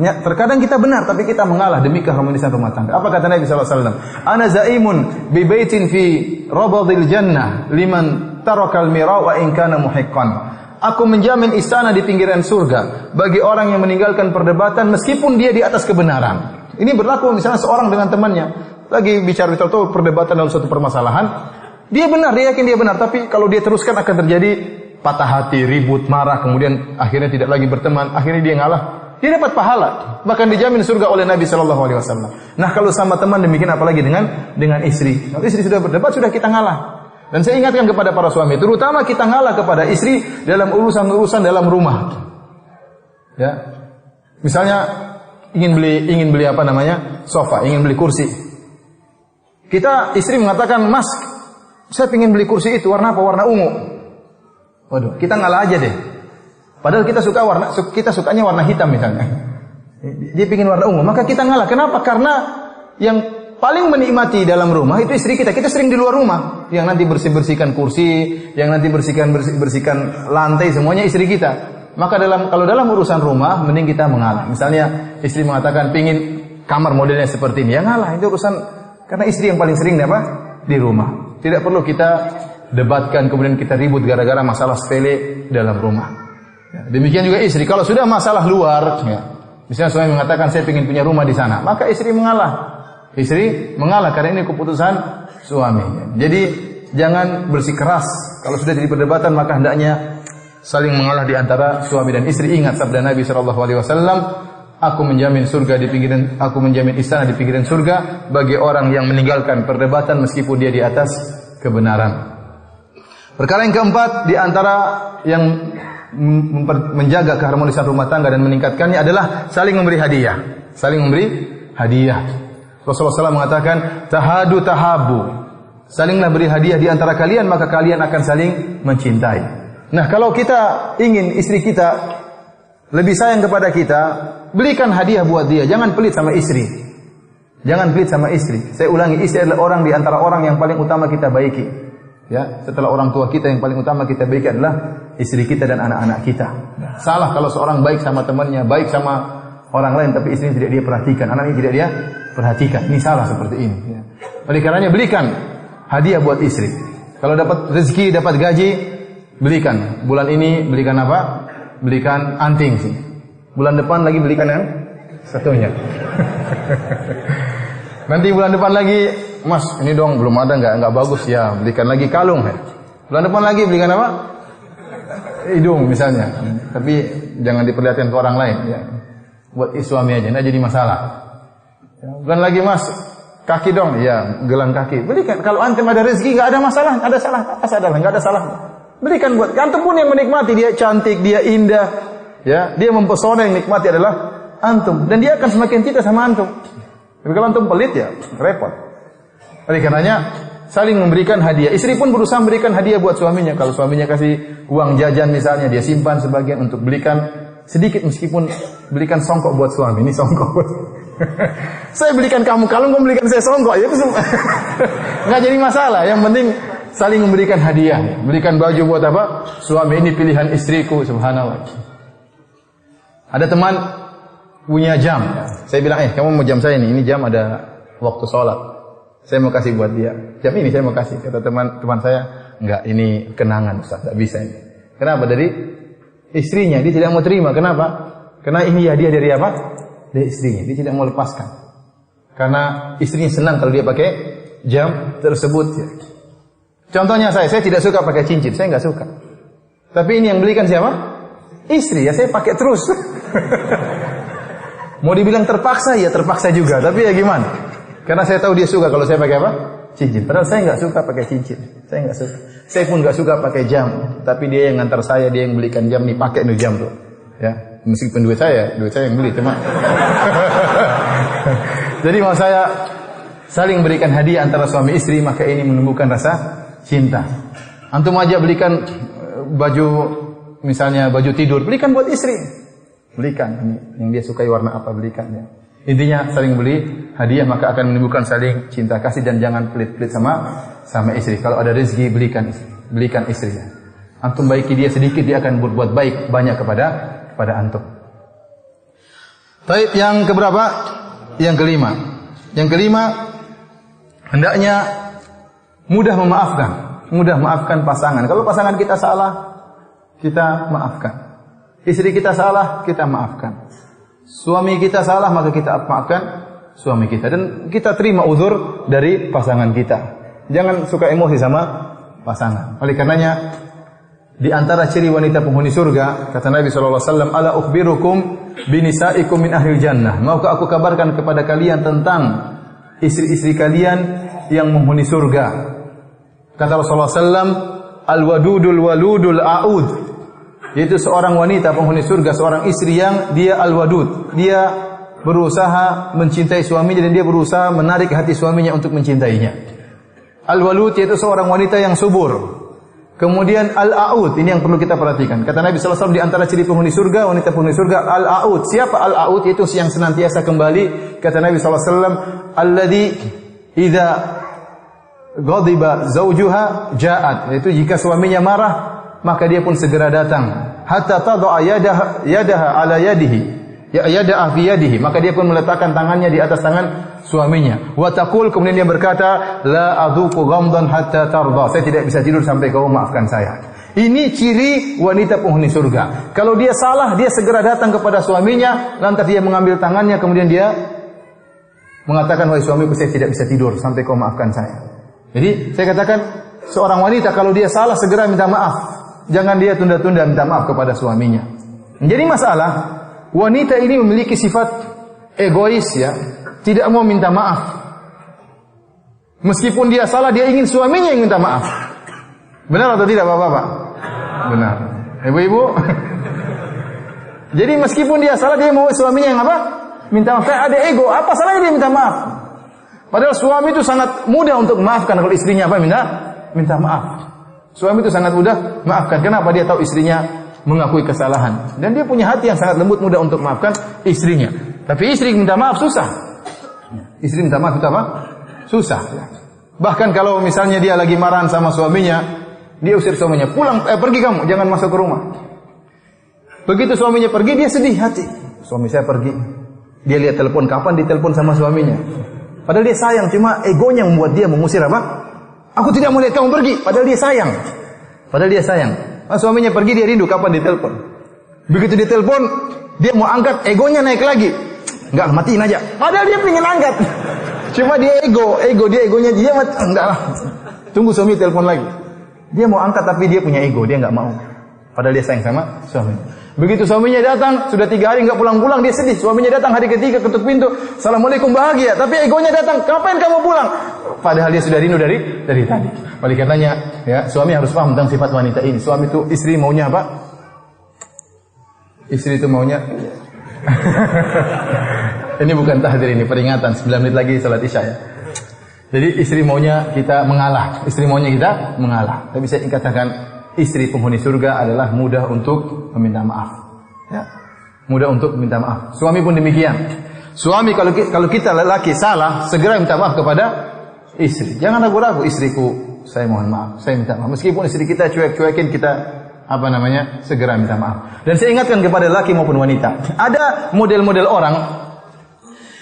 ya. Terkadang kita benar tapi kita mengalah demi keharmonisan rumah tangga. Apa kata Nabi sallallahu alaihi wasallam? "Ana zaimun bi baitin fi rabadil jannah liman tarakal mira wa in kana muhiqqan." aku menjamin istana di pinggiran surga bagi orang yang meninggalkan perdebatan meskipun dia di atas kebenaran. Ini berlaku misalnya seorang dengan temannya lagi bicara perdebatan dalam suatu permasalahan, dia benar, dia yakin dia benar, tapi kalau dia teruskan akan terjadi patah hati, ribut, marah, kemudian akhirnya tidak lagi berteman, akhirnya dia ngalah. Dia dapat pahala, bahkan dijamin surga oleh Nabi Shallallahu Alaihi Wasallam. Nah, kalau sama teman demikian, apalagi dengan istri. Kalau istri sudah berdebat, sudah kita ngalah. Dan saya ingatkan kepada para suami, terutama kita ngalah kepada istri dalam urusan-urusan dalam rumah. Ya, misalnya ingin beli apa namanya sofa, ingin beli kursi. Kita istri mengatakan, Mas, saya ingin beli kursi itu warna apa? Warna ungu. Waduh, kita ngalah aja deh. Padahal kita sukanya warna hitam misalnya. Dia pingin warna ungu, maka kita ngalah. Kenapa? Karena yang paling menikmati dalam rumah itu istri kita. Kita sering di luar rumah, yang nanti bersihkan kursi, yang nanti bersihkan lantai, semuanya istri kita. Maka kalau dalam urusan rumah, mending kita mengalah. Misalnya istri mengatakan pingin kamar modelnya seperti ini, ya ngalah. Itu urusan, karena istri yang paling sering di rumah. Tidak perlu kita debatkan kemudian kita ribut gara-gara masalah sepele dalam rumah. Ya, demikian juga istri. Kalau sudah masalah luar, ya, misalnya suami mengatakan saya ingin punya rumah di sana, maka istri mengalah. Istri mengalah karena ini keputusan suami. Jadi jangan bersikeras. Kalau sudah jadi perdebatan, maka hendaknya saling mengalah di antara suami dan istri. Ingat sabda Nabi Shallallahu Alaihi Wasallam, aku menjamin istana di pinggiran surga bagi orang yang meninggalkan perdebatan meskipun dia di atas kebenaran. Perkara yang keempat di antara yang menjaga keharmonisan rumah tangga dan meningkatkannya adalah saling memberi hadiah. Saling memberi hadiah. Rasulullah SAW mengatakan, tahadu tahabu. Salinglah beri hadiah di antara kalian, maka kalian akan saling mencintai. Nah, kalau kita ingin istri kita lebih sayang kepada kita, belikan hadiah buat dia. Jangan pelit sama istri. Jangan pelit sama istri. Saya ulangi, istri adalah orang di antara orang yang paling utama kita baiki. Ya, setelah orang tua kita yang paling utama kita baiki adalah istri kita dan anak-anak kita. Salah kalau seorang baik sama temannya, baik sama orang lain, tapi istrinya tidak dia perhatikan, anaknya tidak dia perhatikan. Ini salah seperti ini. Ya. Oleh karenanya belikan hadiah buat istri. Kalau dapat rezeki, dapat gaji, belikan. Bulan ini belikan apa? Belikan anting sih. Bulan depan lagi belikan yang satunya. Nanti bulan depan lagi, Mas, ini dong belum ada, nggak bagus ya, belikan lagi kalung. Ya. Bulan depan lagi belikan apa? Hidung misalnya. Tapi jangan diperlihatkan ke orang lain. Ya. Buat suami aja, nggak jadi masalah. Ya. Bulan lagi, Mas, kaki dong, ya, gelang kaki. Belikan. Kalau antum ada rezeki, nggak ada masalah, ada salah, apa salah, nggak ada salah. Belikan buat antum pun yang menikmati, dia cantik, dia indah, ya, dia mempesona, yang nikmati adalah antum, dan dia akan semakin cinta sama antum. Tapi kalau antum pelit ya repot. Oleh karenanya saling memberikan hadiah. Istri pun berusaha memberikan hadiah buat suaminya. Kalau suaminya kasih uang jajan misalnya, dia simpan sebagian untuk belikan sedikit, meskipun belikan songkok buat suami. Ini songkok buat saya belikan kamu kalung, kamu belikan saya songkok. Ya, nggak jadi masalah. Yang penting saling memberikan hadiah. Belikan baju buat apa? Suami, ini pilihan istriku, subhanallah. Ada teman punya jam. Saya bilang, kamu mau jam saya ini jam ada waktu sholat. Saya mau kasih buat dia. Jam ini saya mau kasih. Kata teman saya, enggak, ini kenangan Ustaz, enggak bisa ini. Kenapa? Dari istrinya, dia tidak mau terima. Kenapa? Karena ini hadiah dari apa? Dari istrinya. Dia tidak mau lepaskan. Karena istrinya senang kalau dia pakai jam tersebut. Contohnya saya tidak suka pakai cincin. Saya enggak suka. Tapi ini yang belikan siapa? Istri. Ya saya pakai terus. Mau dibilang terpaksa, ya terpaksa juga. Tapi ya gimana? Karena saya tahu dia suka kalau saya pakai apa? Cincin. Padahal saya nggak suka pakai cincin. Saya nggak suka. Saya pun nggak suka pakai jam. Tapi dia yang ngantar saya, dia yang belikan jam nih, pakai nih jam tuh. Ya, meskipun duit saya yang beli, cuma. Jadi mau saya saling berikan hadiah antara suami istri, maka ini menumbuhkan rasa cinta. Antum aja belikan baju, misalnya baju tidur, belikan buat istri. Belikan yang dia sukai warna apa, belikan ya. Intinya saling beli hadiah, maka akan menimbulkan saling cinta kasih, dan jangan pelit-pelit sama istri. Kalau ada rezeki belikan istri. Antum baiki dia sedikit, dia akan berbuat baik banyak kepada antum. Baik, yang keberapa? Yang kelima. Yang kelima, hendaknya mudah memaafkan pasangan. Kalau pasangan kita salah, kita maafkan. Istri kita salah, kita maafkan. Suami kita salah, maka kita maafkan suami kita. Dan kita terima uzur dari pasangan kita. Jangan suka emosi sama pasangan. Oleh karenanya, di antara ciri wanita penghuni surga, kata Nabi SAW, ala ukhbirukum binisaikum min ahlil jannah. Maukah aku kabarkan kepada kalian tentang istri-istri kalian yang menghuni surga. Kata Rasulullah SAW, al-wadudul waludul a'ud. Yaitu seorang wanita penghuni surga, seorang istri yang dia al-wadud. Dia berusaha mencintai suaminya dan dia berusaha menarik hati suaminya untuk mencintainya. Al-walud yaitu seorang wanita yang subur. Kemudian al-a'ud, ini yang perlu kita perhatikan. Kata Nabi sallallahu alaihi wasallam di antara ciri penghuni surga, wanita penghuni surga al-a'ud. Siapa al-a'ud? Yaitu yang senantiasa kembali. Kata Nabi sallallahu alaihi wasallam, alladzi idza ghadiba zawjuha ja'at. Yaitu jika suaminya marah, maka dia pun segera datang. Hatta tad'a yadaha ala yadihi. Ya yada'a fi yadihi, maka dia pun meletakkan tangannya di atas tangan suaminya. Wa taqul, kemudian dia berkata, la adzuqu ghamdan hatta tarda. Saya tidak bisa tidur sampai kau maafkan saya. Ini ciri wanita penghuni surga. Kalau dia salah, dia segera datang kepada suaminya, lantas dia mengambil tangannya, kemudian dia mengatakan, wahai suamiku, saya tidak bisa tidur sampai kau maafkan saya. Jadi saya katakan, seorang wanita kalau dia salah segera minta maaf. Jangan dia tunda-tunda minta maaf kepada suaminya. Menjadi masalah, wanita ini memiliki sifat egois, ya, tidak mau minta maaf. Meskipun dia salah, dia ingin suaminya yang minta maaf. Benar atau tidak, Bapak-bapak? Benar. Ibu-ibu? Jadi meskipun dia salah, dia mau suaminya yang apa? Minta maaf. Kayak ada ego, apa salahnya dia minta maaf? Padahal suami itu sangat mudah untuk memaafkan kalau istrinya apa? Minta maaf. Suami itu sangat mudah maafkan. Kenapa? Dia tahu istrinya mengakui kesalahan. Dan dia punya hati yang sangat lembut, mudah untuk maafkan istrinya. Tapi istri minta maaf susah. Istri minta maaf itu apa? Susah. Bahkan kalau misalnya dia lagi marahan sama suaminya, dia usir suaminya, pulang, pergi kamu, jangan masuk ke rumah. Begitu suaminya pergi, dia sedih hati. Suami saya pergi. Dia lihat telepon, kapan ditelepon sama suaminya. Padahal dia sayang, cuma egonya membuat dia mengusir apa? Aku tidak mau lihat kamu pergi. Padahal dia sayang. Suaminya pergi, dia rindu kapan ditelepon. Begitu ditelepon, dia mau angkat, egonya naik lagi. Enggak, matiin aja. Padahal dia pengen angkat. Cuma dia egonya dia enggak lah. Tunggu suami telepon lagi. Dia mau angkat tapi dia punya ego, dia enggak mau. Padahal dia sayang sama suaminya. Begitu suaminya datang, sudah 3 hari enggak pulang-pulang, dia sedih. Suaminya datang hari ketiga, ketuk pintu, "Assalamualaikum," bahagia. Tapi egonya datang, "Kapan kamu pulang?" Padahal dia sudah rindu dari tadi. Oleh karenanya, ya, suami harus paham tentang sifat wanita ini. Suami itu, istri maunya apa? Istri itu maunya ini bukan tahdir, ini peringatan. 9 menit lagi salat Isya, ya. Jadi istri maunya kita mengalah. Tapi saya ingin katakan, istri penghuni surga adalah mudah untuk meminta maaf. Ya. Mudah untuk minta maaf. Suami pun demikian. Suami kalau kita lelaki salah, segera minta maaf kepada istri. Jangan ragu-ragu, istriku, saya mohon maaf, saya minta maaf. Meskipun istri kita cuek-cuekin, kita segera minta maaf. Dan saya ingatkan kepada laki maupun wanita, ada model-model orang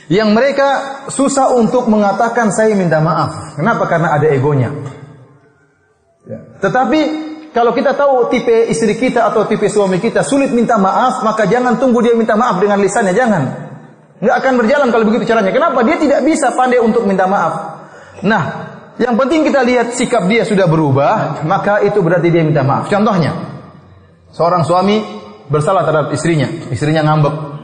yang mereka susah untuk mengatakan saya minta maaf. Kenapa? Karena ada egonya. Ya. Tetapi kalau kita tahu tipe istri kita atau tipe suami kita sulit minta maaf, maka jangan tunggu dia minta maaf dengan lisannya, jangan. Nggak akan berjalan kalau begitu caranya. Kenapa? Dia tidak bisa pandai untuk minta maaf. Nah, yang penting kita lihat sikap dia sudah berubah, maka itu berarti dia minta maaf. Contohnya, seorang suami bersalah terhadap istrinya ngambek.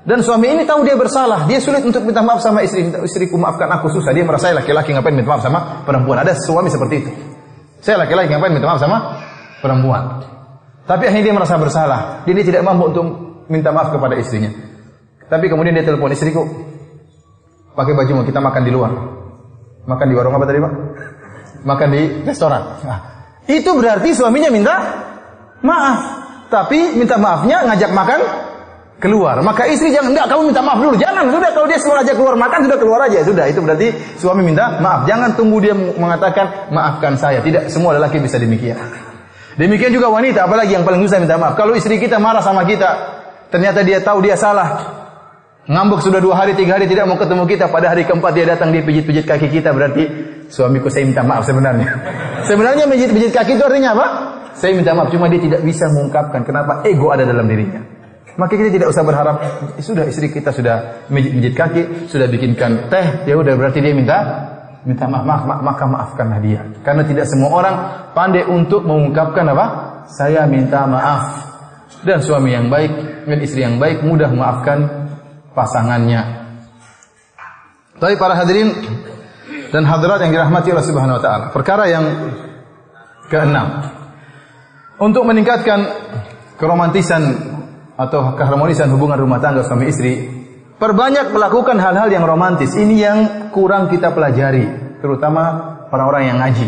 Dan suami ini tahu dia bersalah, dia sulit untuk minta maaf sama istriku maafkan aku, susah. Dia merasa laki-laki ngapain minta maaf sama perempuan. Ada suami seperti itu. Saya laki-laki ngapain minta maaf sama perempuan. Tapi akhirnya dia merasa bersalah. Dia tidak mampu untuk minta maaf kepada istrinya. Tapi kemudian dia telepon, istriku, pakai bajumu, kita makan di luar. Makan di warung apa tadi, Pak? Makan di restoran. Nah, itu berarti suaminya minta maaf. Tapi minta maafnya ngajak makan keluar. Maka istri jangan, enggak, kamu minta maaf dulu. Jangan, sudah kalau dia suruh ajak keluar makan, sudah keluar aja. Sudah, itu berarti suami minta maaf. Jangan tunggu dia mengatakan, maafkan saya. Tidak semua lelaki bisa demikian. Demikian juga wanita, apalagi yang paling susah minta maaf. Kalau istri kita marah sama kita, ternyata dia tahu dia salah. Ngambek sudah 2 hari, 3 hari tidak mau ketemu kita. Pada hari keempat dia datang, dia pijit-pijit kaki kita. Berarti suamiku saya minta maaf sebenarnya. Sebenarnya pijit-pijit kaki itu artinya apa? saya minta maaf, cuma dia tidak bisa mengungkapkan. Kenapa? Ego ada dalam dirinya. Maka kita tidak usah berharap, sudah istri kita sudah mijit kaki, sudah bikinkan teh, ya udah berarti dia minta maaf, maka maafkanlah dia. Karena tidak semua orang pandai untuk mengungkapkan apa? Saya minta maaf. Dan suami yang baik dan istri yang baik mudah memaafkan pasangannya. Tapi para hadirin dan hadirat yang dirahmati Allah Subhanahu wa taala. Perkara yang keenam, untuk meningkatkan keromantisan atau keharmonisan hubungan rumah tangga suami istri, perbanyak melakukan hal-hal yang romantis. Ini yang kurang kita pelajari, terutama orang-orang yang ngaji.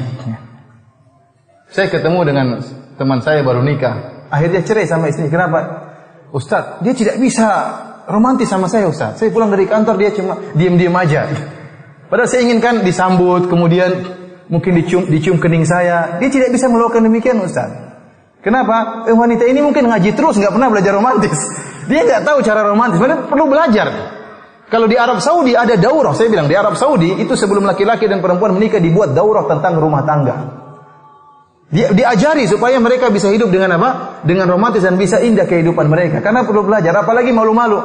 Saya ketemu dengan teman saya baru nikah, akhirnya cerai sama istri. Kenapa? Ustaz, dia tidak bisa romantis sama saya, Ustaz. Saya pulang dari kantor, dia cuma diam-diam aja. Padahal saya inginkan disambut, kemudian mungkin dicium kening saya. Dia tidak bisa melakukan demikian, Ustaz. Kenapa? Wanita ini mungkin ngaji terus, nggak pernah belajar romantis. Dia nggak tahu cara romantis. Padahal perlu belajar. Kalau di Arab Saudi ada daurah. Saya bilang di Arab Saudi itu sebelum laki-laki dan perempuan menikah dibuat daurah tentang rumah tangga. Diajari supaya mereka bisa hidup dengan apa? Dengan romantis dan bisa indah kehidupan mereka. Karena perlu belajar. Apalagi malu-malu.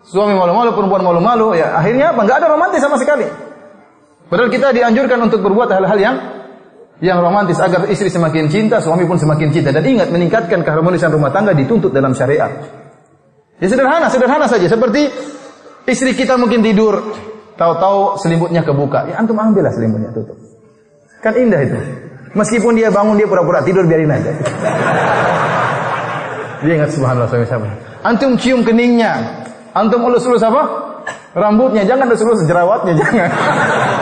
Suami malu-malu, perempuan malu-malu. Ya akhirnya apa? Nggak ada romantis sama sekali. Padahal kita dianjurkan untuk berbuat hal-hal yang romantis agar istri semakin cinta, suami pun semakin cinta. Dan ingat, meningkatkan keharmonisan rumah tangga dituntut dalam syariat. Ya sederhana saja. Seperti istri kita mungkin tidur, tahu-tahu selimutnya kebuka. Ya antum ambillah selimutnya, tutup. Kan indah itu. Meskipun dia bangun, dia pura-pura tidur, biarin aja. Dia ingat subhanallah suami saya. Antum cium keningnya. Antum ulus-ulus apa? Rambutnya, jangan ulus-ulus jerawatnya, jangan.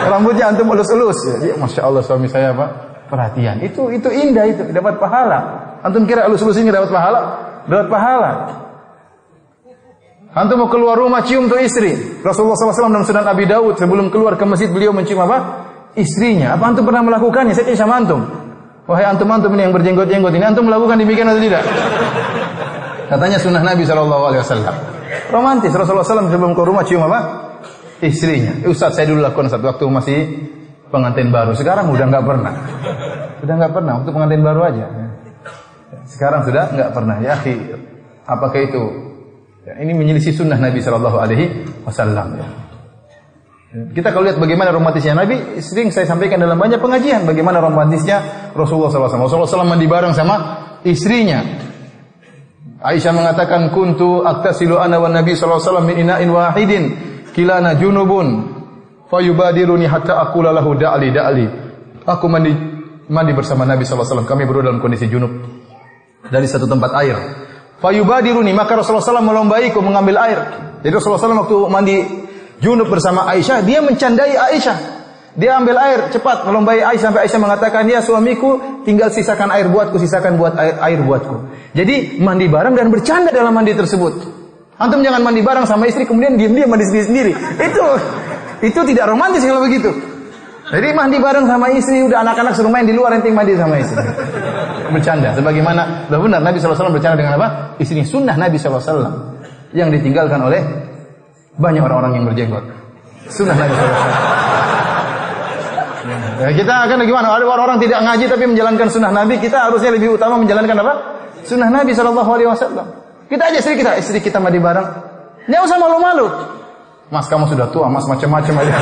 Rambutnya antum ulus-ulus. Ya, Masya Allah suami saya apa? Perhatian. Itu indah, itu dapat pahala. Antum kira ulus-ulus ini dapat pahala? Dapat pahala. Antum mau keluar rumah cium tuh istri. Rasulullah SAW dalam Sunan Abi Dawud sebelum keluar ke masjid beliau mencium apa? Istrinya. Apa antum pernah melakukannya? Saya tanya sama antum. Wahai antum-antum ini yang berjenggot-jenggot ini, antum melakukan demikian atau tidak? Katanya sunnah Nabi SAW. Romantis. Rasulullah SAW sebelum ke rumah cium apa? Istrinya. Ustaz, saya dulu lakukan saat waktu masih pengantin baru. Sekarang udah nggak pernah. Waktu pengantin baru aja. Sekarang sudah nggak pernah. Ya akhi, apakah itu? Ya, ini menyelisih sunnah Nabi Shallallahu Alaihi Wasallam. Ya. Kita kalau lihat bagaimana romantisnya Nabi, sering saya sampaikan dalam banyak pengajian bagaimana romantisnya Rasulullah SAW. Rasulullah SAW mandi bareng sama istrinya. Aisyah mengatakan kuntu aktasilu ana wan nabi sallallahu alaihi wasallam min ina'in wahidin kilana junubun fayubadiruni hatta aqula lahu da'li. Aku mandi bersama Nabi sallallahu alaihi wasallam. Kami berdua dalam kondisi junub dari satu tempat air. Fayubadiruni, maka Rasulullah SAW melombaiku mengambil air. Jadi Rasulullah SAW waktu mandi junub bersama Aisyah, dia mencandai Aisyah. Dia ambil air cepat melombai Aisyah sampai Aisyah mengatakan, "Ya suamiku, tinggal sisakan air buatku, sisakan buat air buatku." Jadi mandi bareng dan bercanda dalam mandi tersebut. Antum jangan mandi bareng sama istri kemudian diam-diam mandi sendiri. Itu tidak romantis kalau begitu. Jadi mandi bareng sama istri, udah anak-anak suruh main di luar, ente mandi sama istri. Bercanda sebagaimana sudah benar Nabi sallallahu alaihi wasallam bercanda dengan apa? Istrinya, sunnah Nabi sallallahu alaihi wasallam yang ditinggalkan oleh banyak orang-orang yang berjenggot. Sunnah Nabi sallallahu alaihi wasallam. Ya, kita akan gimana? Ada orang-orang tidak ngaji tapi menjalankan sunnah Nabi, kita harusnya lebih utama menjalankan apa? Sunnah Nabi Shallallahu Alaihi Wasallam. Kita aja istri kita mandi bareng. Nggak usah malu-malu. Mas kamu sudah tua, mas macam-macam aja.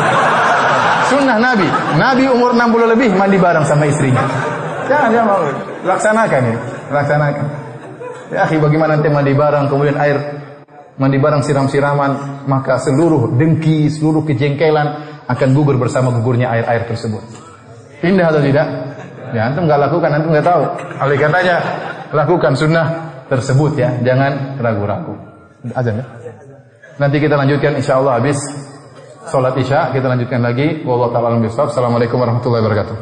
Sunnah Nabi. Nabi umur 60 lebih mandi bareng sama istrinya. Jangan malu. Laksanakan ya. Laksanakan. Ya akhi, bagaimana nanti mandi bareng kemudian air mandi bareng siram-siraman, maka seluruh dengki, seluruh kejengkelan akan gugur bersama gugurnya air-air tersebut. Indah atau tidak? Ya, antum nggak lakukan, antum nggak tahu. Oleh karenanya lakukan sunnah tersebut ya, jangan ragu-ragu. Azan ya. Nanti kita lanjutkan insyaallah habis salat Isya, kita lanjutkan lagi. Wallahu ta'ala a'lam bishawab. Assalamualaikum warahmatullahi wabarakatuh.